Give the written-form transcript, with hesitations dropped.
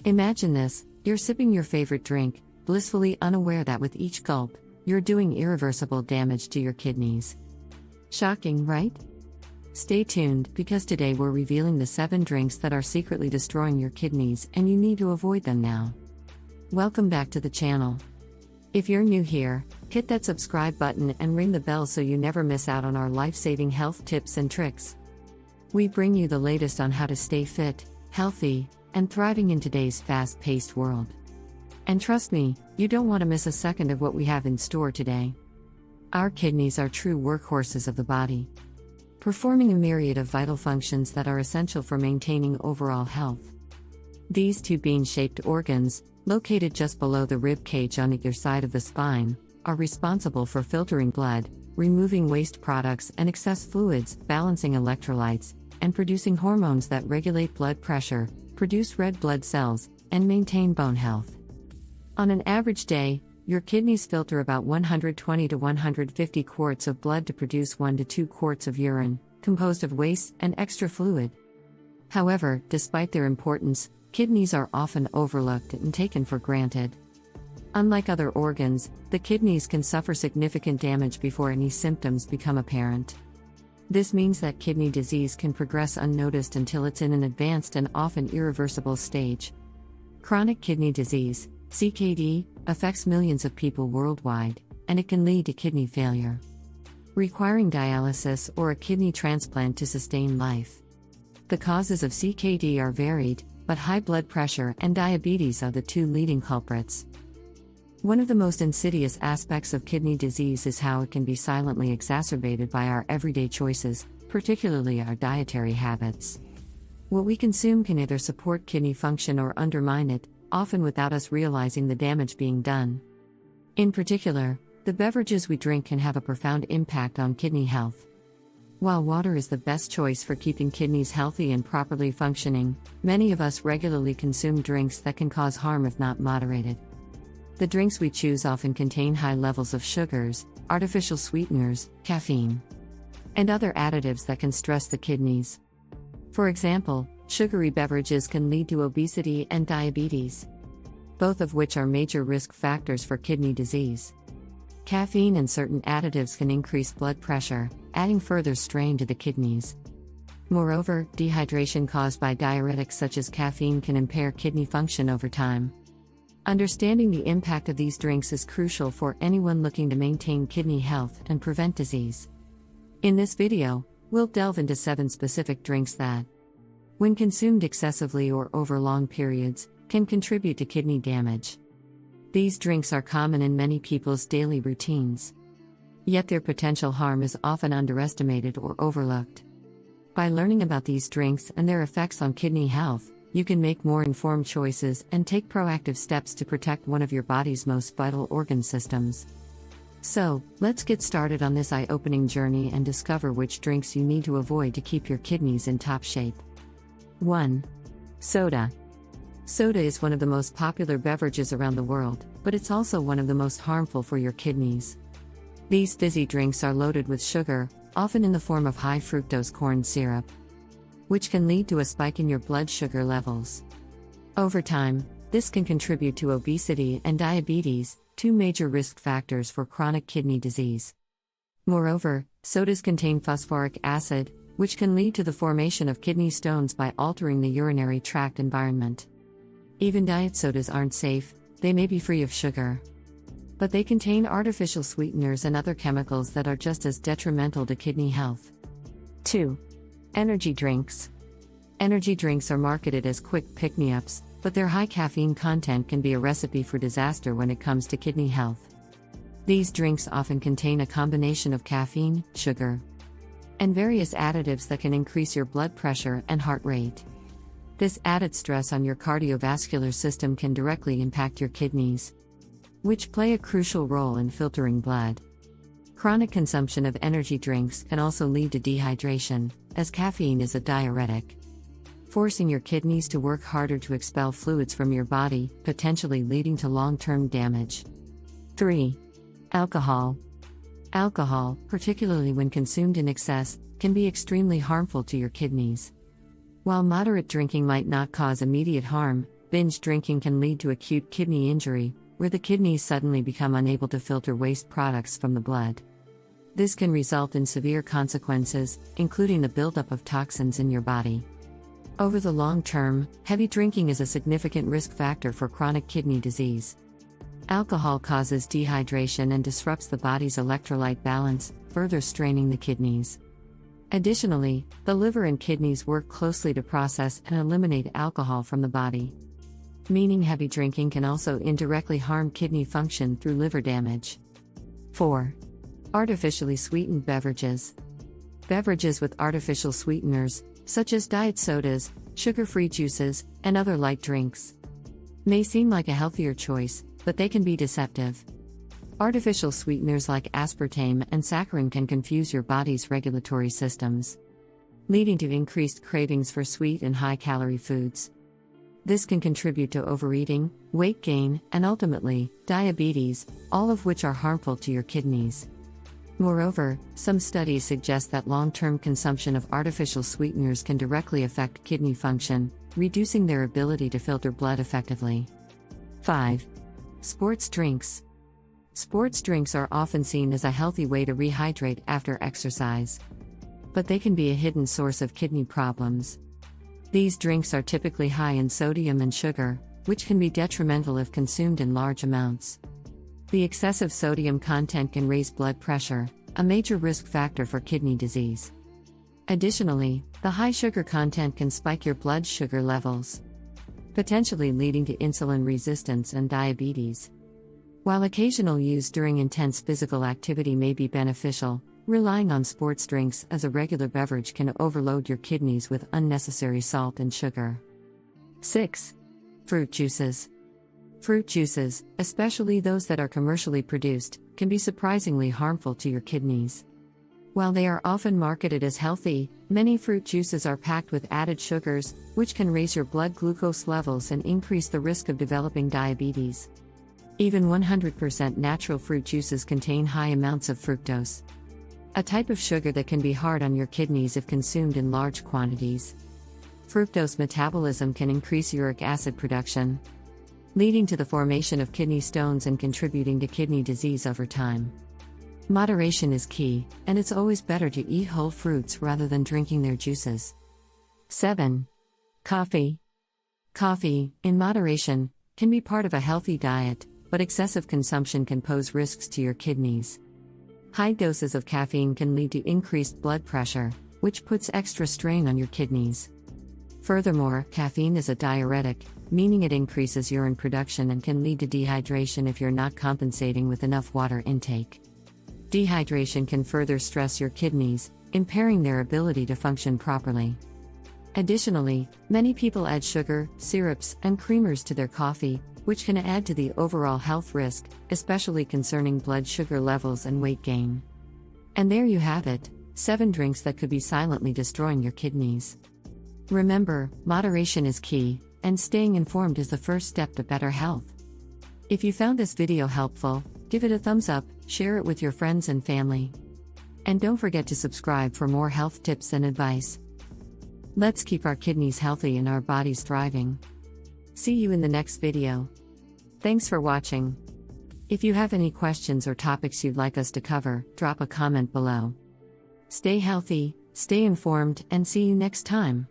Imagine this: you're sipping your favorite drink, blissfully unaware that with each gulp, you're doing irreversible damage to your kidneys. Shocking, right? Stay tuned, because today we're revealing the 7 drinks that are secretly destroying your kidneys and you need to avoid them now. Welcome back to the channel. If you're new here, hit that subscribe button and ring the bell so you never miss out on our life-saving health tips and tricks. We bring you the latest on how to stay fit, healthy, and thriving in today's fast-paced world. And trust me, you don't want to miss a second of what we have in store today. Our kidneys are true workhorses of the body, performing a myriad of vital functions that are essential for maintaining overall health. These 2 bean-shaped organs, located just below the rib cage on either side of the spine, are responsible for filtering blood, removing waste products and excess fluids, balancing electrolytes, and producing hormones that regulate blood pressure, produce red blood cells, and maintain bone health. On an average day, your kidneys filter about 120 to 150 quarts of blood to produce 1 to 2 quarts of urine, composed of waste and extra fluid. However, despite their importance, kidneys are often overlooked and taken for granted. Unlike other organs, the kidneys can suffer significant damage before any symptoms become apparent. This means that kidney disease can progress unnoticed until it's in an advanced and often irreversible stage. Chronic kidney disease, CKD, affects millions of people worldwide, and it can lead to kidney failure, requiring dialysis or a kidney transplant to sustain life. The causes of CKD are varied, but high blood pressure and diabetes are the 2 leading culprits. One of the most insidious aspects of kidney disease is how it can be silently exacerbated by our everyday choices, particularly our dietary habits. What we consume can either support kidney function or undermine it, often without us realizing the damage being done. In particular, the beverages we drink can have a profound impact on kidney health. While water is the best choice for keeping kidneys healthy and properly functioning, many of us regularly consume drinks that can cause harm if not moderated. The drinks we choose often contain high levels of sugars, artificial sweeteners, caffeine, and other additives that can stress the kidneys. For example, sugary beverages can lead to obesity and diabetes, both of which are major risk factors for kidney disease. Caffeine and certain additives can increase blood pressure, adding further strain to the kidneys. Moreover, dehydration caused by diuretics such as caffeine can impair kidney function over time. Understanding the impact of these drinks is crucial for anyone looking to maintain kidney health and prevent disease. In this video, we'll delve into 7 specific drinks that, when consumed excessively or over long periods, can contribute to kidney damage. These drinks are common in many people's daily routines, yet their potential harm is often underestimated or overlooked. By learning about these drinks and their effects on kidney health, you can make more informed choices and take proactive steps to protect one of your body's most vital organ systems. So, let's get started on this eye-opening journey and discover which drinks you need to avoid to keep your kidneys in top shape. 1. Soda. Soda is one of the most popular beverages around the world, but it's also one of the most harmful for your kidneys. These fizzy drinks are loaded with sugar, often in the form of high fructose corn syrup, which can lead to a spike in your blood sugar levels. Over time, this can contribute to obesity and diabetes, 2 major risk factors for chronic kidney disease. Moreover, sodas contain phosphoric acid, which can lead to the formation of kidney stones by altering the urinary tract environment. Even diet sodas aren't safe; they may be free of sugar, but they contain artificial sweeteners and other chemicals that are just as detrimental to kidney health. 2. Energy drinks. Energy drinks are marketed as quick pick-me-ups, but their high caffeine content can be a recipe for disaster when it comes to kidney health. These drinks often contain a combination of caffeine, sugar, and various additives that can increase your blood pressure and heart rate. This added stress on your cardiovascular system can directly impact your kidneys, which play a crucial role in filtering blood. Chronic consumption of energy drinks can also lead to dehydration, as caffeine is a diuretic, forcing your kidneys to work harder to expel fluids from your body, potentially leading to long-term damage. 3. Alcohol. Alcohol, particularly when consumed in excess, can be extremely harmful to your kidneys. While moderate drinking might not cause immediate harm, Binge drinking can lead to acute kidney injury, where the kidneys suddenly become unable to filter waste products from the blood. This can result in severe consequences, including the buildup of toxins in your body. Over the long term, heavy drinking is a significant risk factor for chronic kidney disease. Alcohol causes dehydration and disrupts the body's electrolyte balance, further straining the kidneys. Additionally, the liver and kidneys work closely to process and eliminate alcohol from the body. Meaning heavy drinking can also indirectly harm kidney function through liver damage. 4. Artificially sweetened beverages. Beverages with artificial sweeteners, such as diet sodas, sugar-free juices, and other light drinks, may seem like a healthier choice, but they can be deceptive. Artificial sweeteners like aspartame and saccharin can confuse your body's regulatory systems, leading to increased cravings for sweet and high-calorie foods. This can contribute to overeating, weight gain, and ultimately, diabetes, all of which are harmful to your kidneys. Moreover, some studies suggest that long-term consumption of artificial sweeteners can directly affect kidney function, reducing their ability to filter blood effectively. 5. Sports drinks. Sports drinks are often seen as a healthy way to rehydrate after exercise, but they can be a hidden source of kidney problems. These drinks are typically high in sodium and sugar, which can be detrimental if consumed in large amounts. The excessive sodium content can raise blood pressure, a major risk factor for kidney disease. Additionally, the high sugar content can spike your blood sugar levels, potentially leading to insulin resistance and diabetes. While occasional use during intense physical activity may be beneficial, relying on sports drinks as a regular beverage can overload your kidneys with unnecessary salt and sugar. 6. Fruit juices. Fruit juices, especially those that are commercially produced, can be surprisingly harmful to your kidneys. While they are often marketed as healthy, many fruit juices are packed with added sugars, which can raise your blood glucose levels and increase the risk of developing diabetes. Even 100% natural fruit juices contain high amounts of fructose, a type of sugar that can be hard on your kidneys if consumed in large quantities. Fructose metabolism can increase uric acid production, leading to the formation of kidney stones and contributing to kidney disease over time. Moderation is key, and it's always better to eat whole fruits rather than drinking their juices. 7. Coffee. Coffee, in moderation, can be part of a healthy diet, but excessive consumption can pose risks to your kidneys. High doses of caffeine can lead to increased blood pressure, which puts extra strain on your kidneys. Furthermore, caffeine is a diuretic, meaning it increases urine production and can lead to dehydration if you're not compensating with enough water intake. Dehydration can further stress your kidneys, impairing their ability to function properly. Additionally, many people add sugar, syrups, and creamers to their coffee, which can add to the overall health risk, especially concerning blood sugar levels and weight gain. And there you have it, 7 drinks that could be silently destroying your kidneys. Remember, moderation is key, and staying informed is the first step to better health. If you found this video helpful, give it a thumbs up, share it with your friends and family. And don't forget to subscribe for more health tips and advice. Let's keep our kidneys healthy and our bodies thriving. See you in the next video. Thanks for watching. If you have any questions or topics you'd like us to cover, drop a comment below. Stay healthy, stay informed, and see you next time.